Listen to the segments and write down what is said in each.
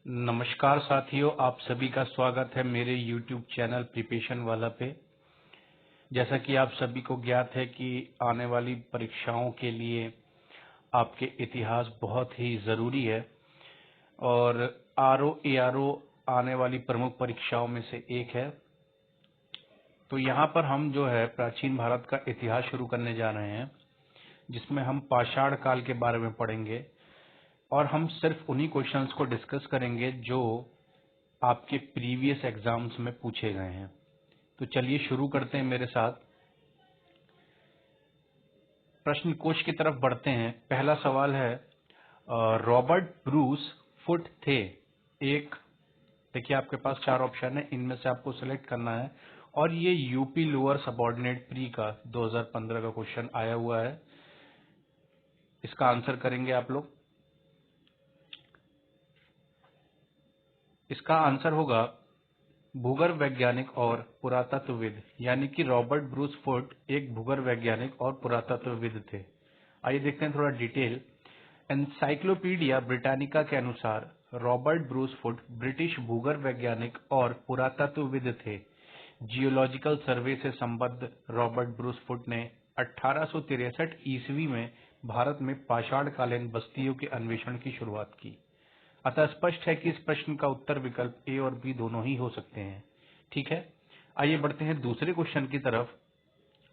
नमस्कार साथियों, आप सभी का स्वागत है मेरे YouTube चैनल प्रिपरेशन वाला पे। जैसा कि आप सभी को ज्ञात है कि आने वाली परीक्षाओं के लिए आपके इतिहास बहुत ही ज़रूरी है और आरओ एआरओ आने वाली प्रमुख परीक्षाओं में से एक है। तो यहाँ पर हम जो है प्राचीन भारत का इतिहास शुरू करने जा रहे हैं, जिसमें हम पाषाण काल के बारे में पढ़ेंगे और हम सिर्फ उन्हीं क्वेश्चंस को डिस्कस करेंगे जो आपके प्रीवियस एग्जाम्स में पूछे गए हैं। तो चलिए शुरू करते हैं मेरे साथ। प्रश्न कोश की तरफ बढ़ते हैं। पहला सवाल है, रॉबर्ट ब्रूस फुट थे एक। देखिए आपके पास चार ऑप्शन है, इनमें से आपको सिलेक्ट करना है और ये यूपी लोअर सबऑर्डिनेट प्री का 2015 का क्वेश्चन आया हुआ है। इसका आंसर करेंगे आप लोग। इसका आंसर होगा भूगर्भ वैज्ञानिक और पुरातत्वविद, यानी कि रॉबर्ट ब्रूस फुट एक भूगर्भ वैज्ञानिक और पुरातत्वविद थे। आइए देखते हैं थोड़ा डिटेल। एनसाइक्लोपीडिया ब्रिटानिका के अनुसार रॉबर्ट ब्रूस फुट ब्रिटिश भूगर्भ वैज्ञानिक और पुरातत्वविद थे। जियोलॉजिकल सर्वे से संबद्ध रॉबर्ट ब्रूस फुट ने 1863 ईस्वी में भारत में पाषाणकालीन बस्तियों के अन्वेषण की शुरुआत की। अतः स्पष्ट है कि इस प्रश्न का उत्तर विकल्प ए और बी दोनों ही हो सकते हैं। ठीक है, आइए बढ़ते हैं दूसरे क्वेश्चन की तरफ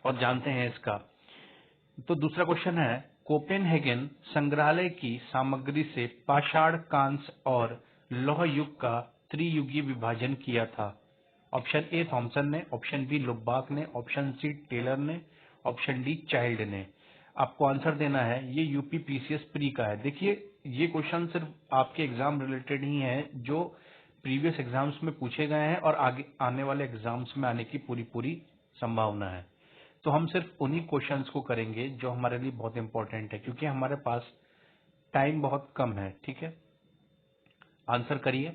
और जानते हैं इसका। तो दूसरा क्वेश्चन है, कोपेनहेगन संग्रहालय की सामग्री से पाषाण, कांस्य और लौह युग का त्रियुगीय विभाजन किया था। ऑप्शन ए थॉमसन ने, ऑप्शन बी लुब्बाक ने, ऑप्शन सी टेलर ने, ऑप्शन डी चाइल्ड ने। आपको आंसर देना है। ये यूपी पीसीएस प्री का है। देखिए ये क्वेश्चन सिर्फ आपके एग्जाम रिलेटेड ही है, जो प्रीवियस एग्जाम्स में पूछे गए हैं और आगे आने वाले एग्जाम्स में आने की पूरी पूरी संभावना है। तो हम सिर्फ उन्हीं क्वेश्चंस को करेंगे जो हमारे लिए बहुत इंपॉर्टेंट है, क्योंकि हमारे पास टाइम बहुत कम है। ठीक है, आंसर करिए।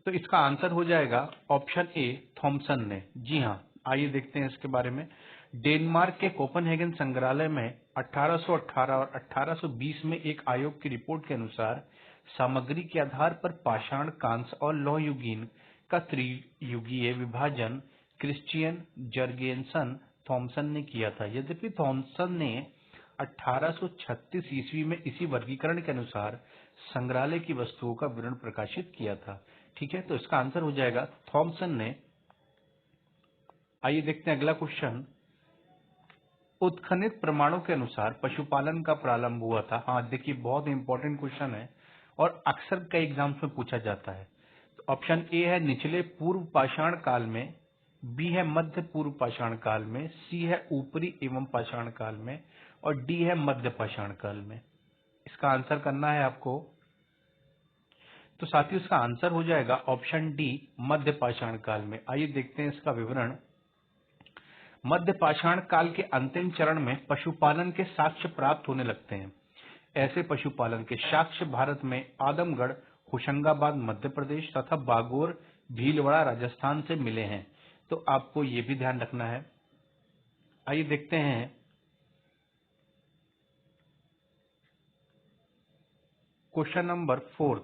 तो इसका आंसर हो जाएगा ऑप्शन ए थॉमसन ने। जी हाँ, आइए देखते हैं इसके बारे में। डेनमार्क के कोपेनहेगन संग्रहालय में 1818 और 1820 में एक आयोग की रिपोर्ट के अनुसार सामग्री के आधार पर पाषाण, कांस्य और लौह युगीन का त्रियुगीय विभाजन क्रिश्चियन जर्गेनसन थॉमसन ने किया था। यद्यपि थॉमसन ने 1836 ईस्वी में इसी वर्गीकरण के अनुसार संग्रहालय की वस्तुओं का विवरण प्रकाशित किया था। ठीक है, तो इसका आंसर हो जाएगा थॉमसन ने। आइए देखते हैं अगला क्वेश्चन। उत्खनित प्रमाणों के अनुसार पशुपालन का प्रारंभ हुआ था। हाँ देखिए, बहुत इंपॉर्टेंट क्वेश्चन है और अक्सर कई एग्जाम्स में पूछा जाता है। तो ऑप्शन ए है निचले पूर्व पाषाण काल में, बी है मध्य पूर्व पाषाण काल में, सी है ऊपरी एवं पाषाण काल में और डी है मध्य पाषाण काल में। इसका आंसर करना है आपको। तो साथियों इसका आंसर हो जाएगा ऑप्शन डी मध्य पाषाण काल में। आइए देखते हैं इसका विवरण। मध्य पाषाण काल के अंतिम चरण में पशुपालन के साक्ष्य प्राप्त होने लगते हैं। ऐसे पशुपालन के साक्ष्य भारत में आदमगढ़, होशंगाबाद मध्य प्रदेश तथा बागोर, भीलवाड़ा राजस्थान से मिले हैं। तो आपको ये भी ध्यान रखना है। आइए देखते हैं क्वेश्चन नंबर 4।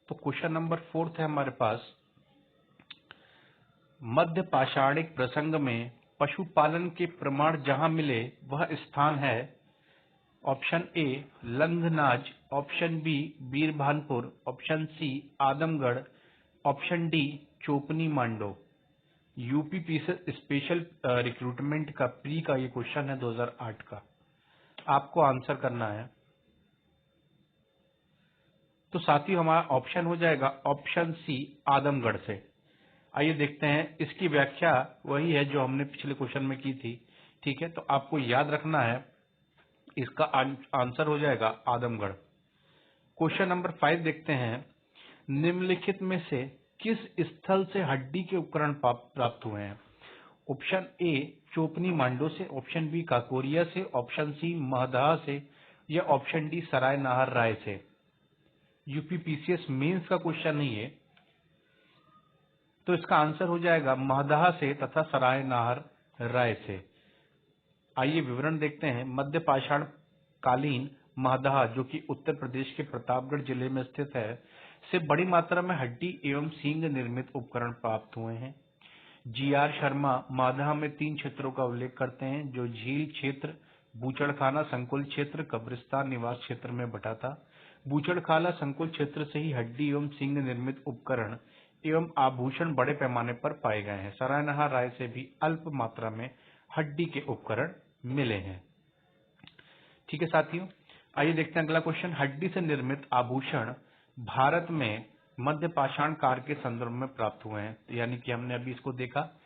तो क्वेश्चन नंबर 4 है हमारे पास, मध्य पाषाणिक प्रसंग में पशुपालन के प्रमाण जहां मिले वह स्थान है। Option A Langhnaj, option B Birbhanpur, option C Adamgarh, option D Chopani Mando. UP special recruitment का प्री का ये क्वेश्चन है 2008 का। आपको आंसर करना है। तो साथियों हमारा ऑप्शन हो जाएगा ऑप्शन सी आदमगढ़ से। आइए देखते हैं, इसकी व्याख्या वही है जो हमने पिछले क्वेश्चन में की थी। ठीक है, तो आपको याद रखना है, इसका आंसर हो जाएगा आदमगढ़। क्वेश्चन नंबर 5 देखते हैं। निम्नलिखित में से किस स्थल से हड्डी के उपकरण प्राप्त हुए हैं? ऑप्शन ए चोपनी मांडो से, ऑप्शन बी काकोरिया से, ऑप्शन सी महदहा से या ऑप्शन डी सराय नाहर राय से। यूपी पीसीएस मेंस का क्वेश्चन नहीं है, तो इसका आंसर हो जाएगा महदहा से तथा सराय नाहर राय से। आइए विवरण देखते हैं। मध्य पाषाण कालीन महदाह, जो कि उत्तर प्रदेश के प्रतापगढ़ जिले में स्थित है, से बड़ी मात्रा में हड्डी एवं सींग निर्मित उपकरण प्राप्त हुए हैं। जी.आर. शर्मा महदाह में 3 क्षेत्रों का उल्लेख करते हैं, जो झील क्षेत्र, बूचड़खाना संकुल क्षेत्र, कब्रिस्तान निवास क्षेत्र में बटा था। बूचड़खाना संकुल क्षेत्र से ही हड्डी एवं सींग निर्मित उपकरण एवं आभूषण बड़े पैमाने पर पाए गए हैं। सरायनहार राय से भी अल्प मात्रा में हड्डी के उपकरण मिले हैं। ठीक है साथियों, आइए देखते हैं अगला क्वेश्चन। हड्डी से निर्मित आभूषण भारत में मध्य पाषाण काल के संदर्भ में प्राप्त हुए हैं, यानी कि हमने अभी इसको देखा,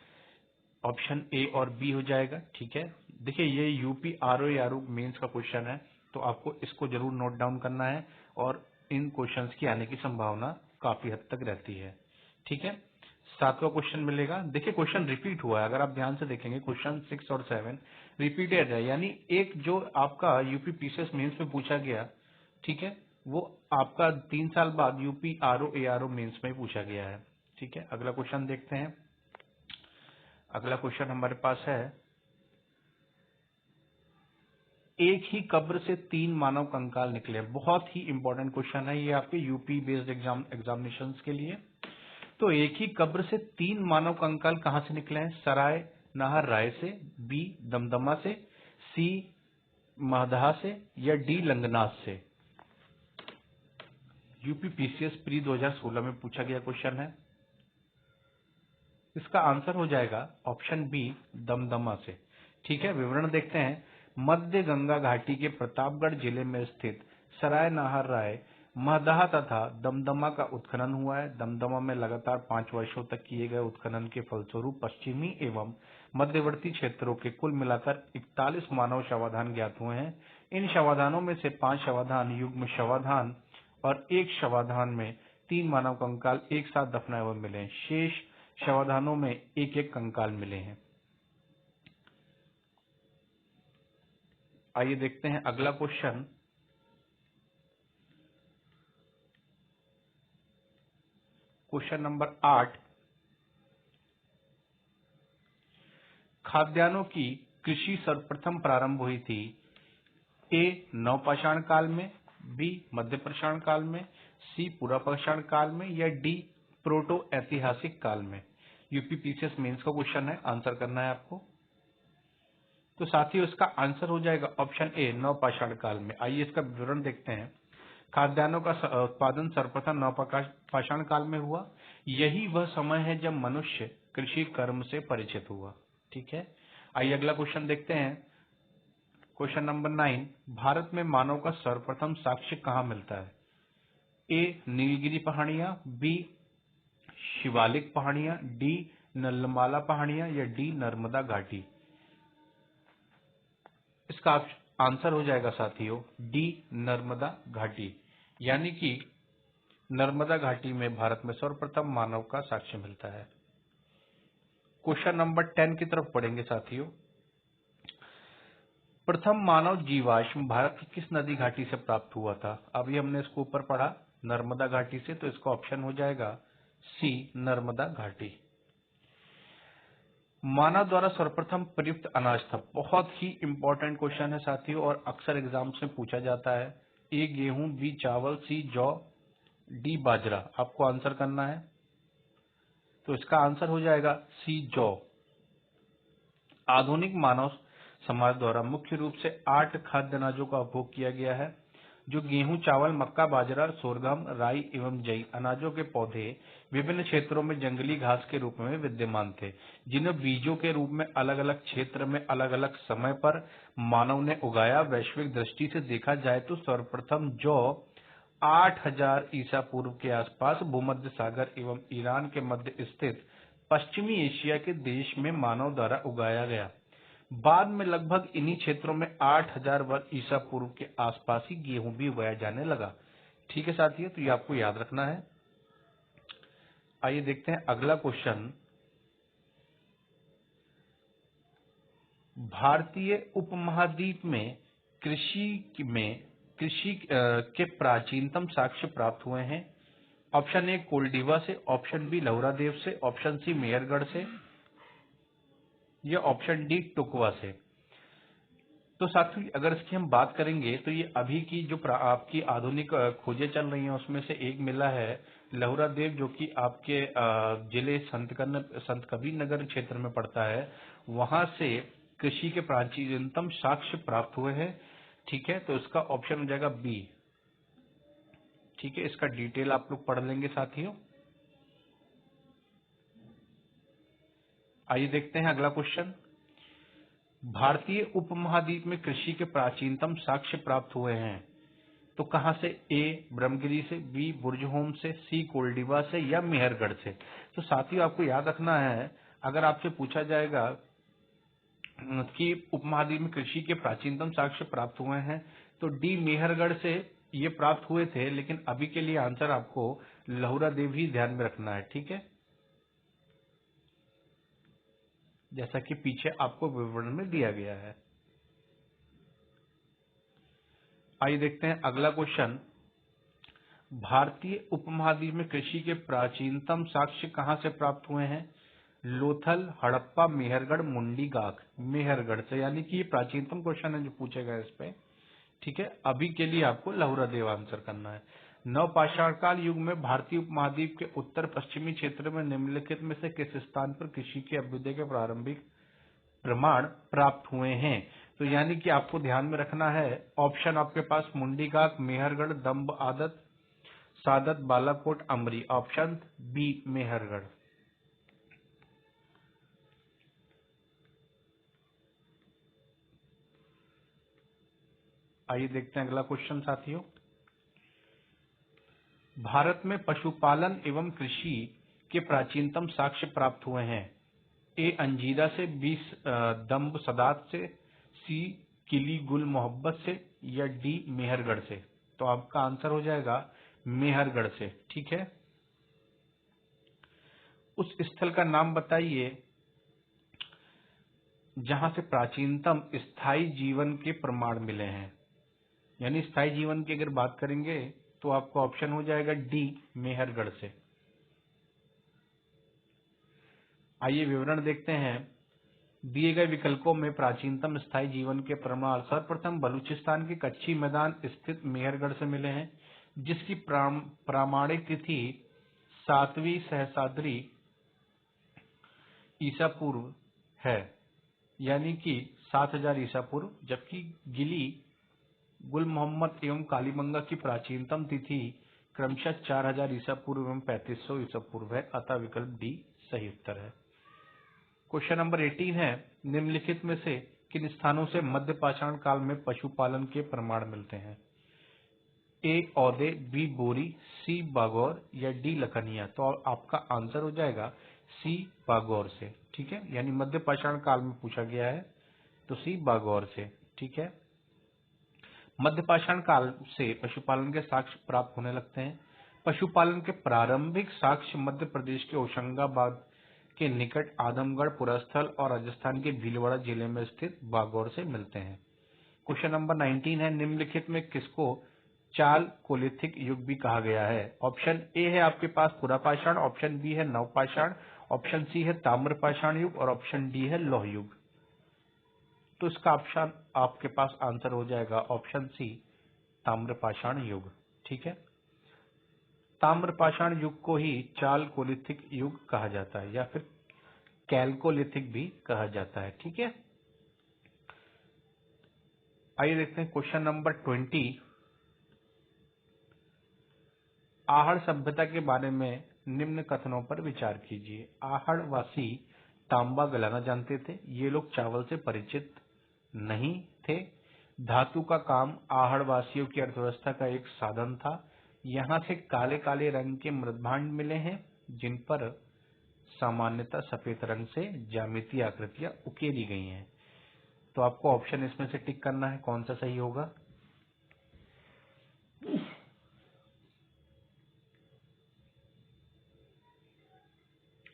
ऑप्शन ए और बी हो जाएगा। ठीक है, देखिए ये यूपी आरओ मेंस का क्वेश्चन है, तो आपको इसको जरूर नोट डाउन करना है और इन क्वेश्चंस की आने की संभावना काफी हद तक रहती है। ठीक है, 7वां क्वेश्चन मिलेगा। देखिए क्वेश्चन रिपीट हुआ है, अगर आप ध्यान से देखेंगे क्वेश्चन 6 और 7 रिपीटेड है, यानी एक जो आपका यूपी पीसीएस मेंस में पूछा गया, ठीक है, वो आपका 3 साल बाद यूपी आरओ मेंस में पूछा गया है। ठीक है, अगला क्वेश्चन देखते हैं। अगला क्वेश्चन हमारे पास है, एक ही कब्र से 3 मानव कंकाल निकले। बहुत ही इंपॉर्टेंट क्वेश्चन है ये आपके यूपी बेस्ड एग्जामिनेशंस के लिए। तो एक ही कब्र से 3 मानव कंकाल कहां से निकले हैं? सराय नाहर राय से, बी दमदमा से, सी महदाह से, या डी लंगनाथ से। यूपी पीसीएस प्री 2016 में पूछा गया क्वेश्चन है। इसका आंसर हो जाएगा ऑप्शन बी दमदमा से। ठीक है, विवरण देखते हैं। मध्य गंगा घाटी के प्रतापगढ़ जिले में स्थित सराय नाहर राय, महदाह तथा दमदमा का उत्खनन हुआ है। दमदमा में लगातार 5 वर्षों तक किए गए उत्खनन के फलस्वरूप पश्चिमी एवं मध्यवर्ती क्षेत्रों के कुल मिलाकर 41 मानव शवाधान ज्ञात हुए हैं। इन शवाधानों में से 5 शवाधान युग्म शवाधान और 1 शवाधान में 3 मानव कंकाल एक साथ दफनाए हुए मिले हैं। शेष शवाधानों में एक एक कंकाल मिले हैं। आइए देखते हैं अगला क्वेश्चन। क्वेश्चन नंबर 8, खाद्यान्नों की कृषि सर्वप्रथम प्रारंभ हुई थी। ए नवपाषाण काल में, बी मध्य पाषाण काल में, सी पुरापाषाण काल में, या डी प्रोटो ऐतिहासिक काल में। यूपी पीसीएस मेंस का क्वेश्चन है, आंसर करना है आपको। तो साथियों इसका आंसर हो जाएगा ऑप्शन ए नवपाषाण काल में। आइए इसका विवरण देखते हैं। खाद्यान्नों का उत्पादन सर्वप्रथम नवपाषाण काल में हुआ। यही वह समय है जब मनुष्य कृषि कर्म से परिचित हुआ। ठीक है, आइए अगला क्वेश्चन देखते हैं। क्वेश्चन नंबर 9, भारत में मानव का सर्वप्रथम साक्ष्य कहाँ मिलता है? ए नीलगिरी पहाड़ियां, बी शिवालिक पहाड़ियां, डी नल्लमाला पहाड़ियां, या डी नर्मदा घाटी। इसका आंसर हो जाएगा साथियों डी नर्मदा घाटी, यानी कि नर्मदा घाटी में भारत में सर्वप्रथम मानव का साक्ष्य मिलता है। क्वेश्चन नंबर 10 की तरफ पढ़ेंगे साथियों। प्रथम मानव जीवाश्म भारत की किस नदी घाटी से प्राप्त हुआ था? अभी हमने इसको ऊपर पढ़ा नर्मदा घाटी से, तो इसका ऑप्शन हो जाएगा सी नर्मदा घाटी। मानव द्वारा सर्वप्रथम प्रयुक्त अनाज था। बहुत ही इंपॉर्टेंट क्वेश्चन है साथियों और अक्सर एग्जाम्स में पूछा जाता है। ए गेहूं, बी चावल, सी जौ, डी बाजरा। आपको आंसर करना है, तो इसका आंसर हो जाएगा सी जौ। आधुनिक मानव समाज द्वारा मुख्य रूप से 8 खाद्य अनाजों का उपभोग किया गया है, जो गेहूं, चावल, मक्का, बाजरा, सोरगम, राई एवं जई अनाजों के पौधे विभिन्न क्षेत्रों में जंगली घास के रूप में विद्यमान थे, जिन्हें बीजों के रूप में अलग अलग क्षेत्र में अलग अलग समय पर मानव ने उगाया। वैश्विक दृष्टि से देखा जाए तो सर्वप्रथम जौ 8000 ईसा पूर्व के आसपास भूमध्य सागर एवं ईरान के मध्य स्थित पश्चिमी एशिया के देश में मानव द्वारा उगाया गया। बाद में लगभग इन्हीं क्षेत्रों में 8000 वर्ष ईसा पूर्व के आसपास ही गेहूं भी उगाया जाने लगा। ठीक है साथियों, तो ये आपको याद रखना है। आइए देखते हैं अगला क्वेश्चन। भारतीय उपमहाद्वीप में कृषि के प्राचीनतम साक्ष्य प्राप्त हुए हैं। ऑप्शन ए कोल्डिवा से, ऑप्शन बी लौरादेव से, ऑप्शन सी मेहरगढ़ से, या ऑप्शन डी टुकवा से। तो साथियों अगर इसकी हम बात करेंगे तो ये अभी की जो आपकी आधुनिक खोजें चल रही हैं उसमें से एक मिला है लहुरा देव, जो कि आपके जिले संत कबीर नगर क्षेत्र में पड़ता है। वहां से कृषि के प्राचीनतम साक्ष्य प्राप्त हुए हैं। ठीक है, तो इसका ऑप्शन हो जाएगा बी। ठीक है, इसका डिटेल आप लोग पढ़ लेंगे साथियों। आइए देखते हैं अगला क्वेश्चन। भारतीय उपमहाद्वीप में कृषि के प्राचीनतम साक्ष्य प्राप्त हुए हैं तो कहां से? ए ब्रह्मगिरी से, बी बुर्जहोम से, सी कोल्डिवा से या मेहरगढ़ से। तो साथियों आपको याद रखना है, अगर आपसे पूछा जाएगा कि उपमहाद्वीप में कृषि के प्राचीनतम साक्ष्य प्राप्त हुए हैं तो डी मेहरगढ़ से ये प्राप्त हुए थे, लेकिन अभी के लिए आंसर आपको लहुरा देव ही ध्यान में रखना है। ठीक है, जैसा कि पीछे आपको विवरण में दिया गया है। आइए देखते हैं अगला क्वेश्चन। भारतीय उपमहाद्वीप में कृषि के प्राचीनतम साक्ष्य कहां से प्राप्त हुए हैं? लोथल, हड़प्पा, मेहरगढ़, मुंडी गाक। मेहरगढ़ से, यानी कि ये प्राचीनतम क्वेश्चन है जो पूछेगा इस पे। ठीक है, अभी के लिए आपको लहुरा देव आंसर करना है। नवपाषाण काल युग में भारतीय उपमहाद्वीप के उत्तर पश्चिमी क्षेत्र में निम्नलिखित में से किस स्थान पर कृषि के अभ्युदय के प्रारंभिक प्रमाण प्राप्त हुए हैं? तो यानी कि आपको ध्यान में रखना है, ऑप्शन आपके पास मुंडी गाक, मेहरगढ़, दम्ब आदत, सादत, बालाकोट, अमरी। Option B Mehrgarh. आइए देखते हैं अगला क्वेश्चन साथियों। भारत में पशुपालन एवं कृषि के प्राचीनतम साक्ष्य प्राप्त हुए हैं। ए अंजीरा से, बी दम्ब सदात से, सी किली गुल मोहब्बत से या डी मेहरगढ़ से। तो आपका आंसर हो जाएगा मेहरगढ़ से। ठीक है, उस स्थल का नाम बताइए जहां से प्राचीनतम स्थायी जीवन के प्रमाण मिले हैं। यानी स्थायी जीवन की अगर बात करेंगे तो आपका ऑप्शन हो जाएगा डी मेहरगढ़ से। आइए विवरण देखते हैं। दिए गए विकल्पों में प्राचीनतम स्थायी जीवन के प्रमाण सर्वप्रथम बलूचिस्तान के कच्ची मैदान स्थित मेहरगढ़ से मिले हैं, जिसकी प्रामाणिक तिथि 7वीं सहस्राब्दी ईसा पूर्व है, यानी कि 7000 ईसा पूर्व। जबकि गिली गुल मोहम्मद एवं कालीबंगा की प्राचीनतम तिथि क्रमशः 4000 ईसा पूर्व एवं 3500 ईसा पूर्व है। अतः विकल्प डी सही उत्तर है। क्वेश्चन नंबर 18 है, निम्नलिखित में से किन स्थानों से मध्य पाषाण काल में पशुपालन के प्रमाण मिलते हैं? ए औदे, बी बोरी, सी बागौर या डी लखनिया। तो आपका आंसर हो जाएगा सी बागौर से। ठीक है, यानी मध्य पाषाण काल में पूछा गया है तो सी बागौर से। ठीक है, मध्य पाषाण काल से पशुपालन के साक्ष्य प्राप्त होने लगते हैं। पशुपालन के प्रारंभिक साक्ष्य मध्य प्रदेश के होशंगाबाद के निकट आदमगढ़ पुरस्थल और राजस्थान के भीलवाड़ा जिले में स्थित बागौर से मिलते हैं। क्वेश्चन नंबर 19 है, निम्नलिखित में किसको चाल कोलिथिक युग भी कहा गया है? ऑप्शन ए है आपके पास पुरापाषाण, ऑप्शन बी है नवपाषाण, ऑप्शन सी है ताम्रपाषाण युग और ऑप्शन डी है लौह युग। तो इसका ऑप्शन आपके पास आंसर हो जाएगा ऑप्शन सी ताम्रपाषाण युग। ठीक है, ताम्रपाषाण युग को ही चाल कोलिथिक युग कहा जाता है या फिर कैल्कोलिथिक भी कहा जाता है। ठीक है, आइए देखते हैं क्वेश्चन नंबर 20। आहड़ सभ्यता के बारे में निम्न कथनों पर विचार कीजिए। आहड़ वासी तांबा गलाना जानते थे। ये लोग चावल से परिचित नहीं थे। धातु का काम आहड़ वासियों की अर्थव्यवस्था का एक साधन था। यहाँ से काले काले रंग के मृदभांड मिले हैं, जिन पर सामान्यतः सफेद रंग से ज्यामितीय आकृतियां उकेरी गई हैं। तो आपको ऑप्शन इसमें से टिक करना है, कौन सा सही होगा?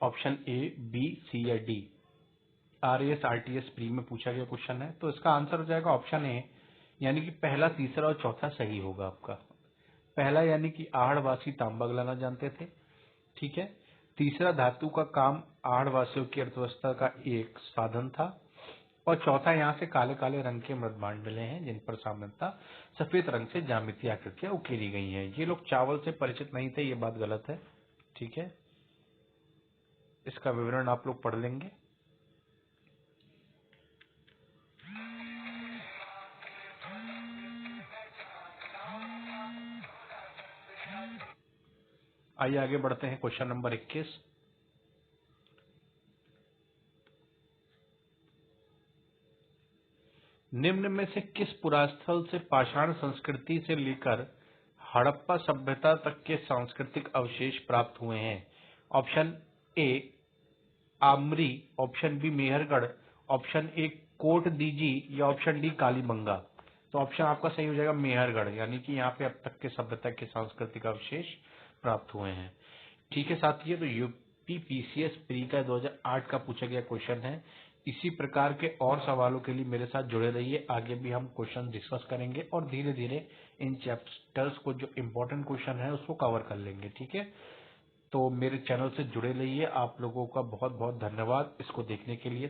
ऑप्शन ए, बी, सी या डी। आरएएस आरटीएस प्री में पूछा गया क्वेश्चन है, तो इसका आंसर हो जाएगा ऑप्शन ए, यानी कि पहला, तीसरा और चौथा सही होगा आपका। पहला यानी कि आहड़वासी तांबा गलाना जानते थे। ठीक है, तीसरा धातु का काम आहड़वासियों की अर्थव्यवस्था का एक साधन था और चौथा यहाँ से काले काले रंग के मृदभांड मिले हैं जिन पर सामान्यतः सफेद रंग से ज्यामितीय आकृतियां उकेरी गई हैं। ये लोग चावल से परिचित नहीं थे, ये बात गलत है। ठीक है, इसका विवरण आप लोग पढ़ लेंगे। आइए आगे बढ़ते हैं। Question number 21। निम्न में से किस पुरास्थल से पाषाण संस्कृति से लेकर हड़प्पा सभ्यता तक के सांस्कृतिक अवशेष प्राप्त हुए हैं? Option A Amri, option B Mehrgarh, option A Kot Diji या ऑप्शन डी कालीबंगा। तो ऑप्शन आपका सही हो जाएगा मेहरगढ़, यानी कि यहाँ पे अब तक के सभ्यता के सांस्कृतिक अवशेष प्राप्त हुए हैं। ठीक है साथियों, तो यूपी पीसीएस प्री का 2008 का पूछा गया क्वेश्चन है। इसी प्रकार के और सवालों के लिए मेरे साथ जुड़े रहिए। आगे भी हम क्वेश्चन डिस्कस करेंगे और धीरे धीरे इन चैप्टर्स को जो इम्पोर्टेंट क्वेश्चन है उसको कवर कर लेंगे। ठीक है, तो मेरे चैनल से जुड़े रहिए। आप लोगों का बहुत बहुत धन्यवाद इसको देखने के लिए।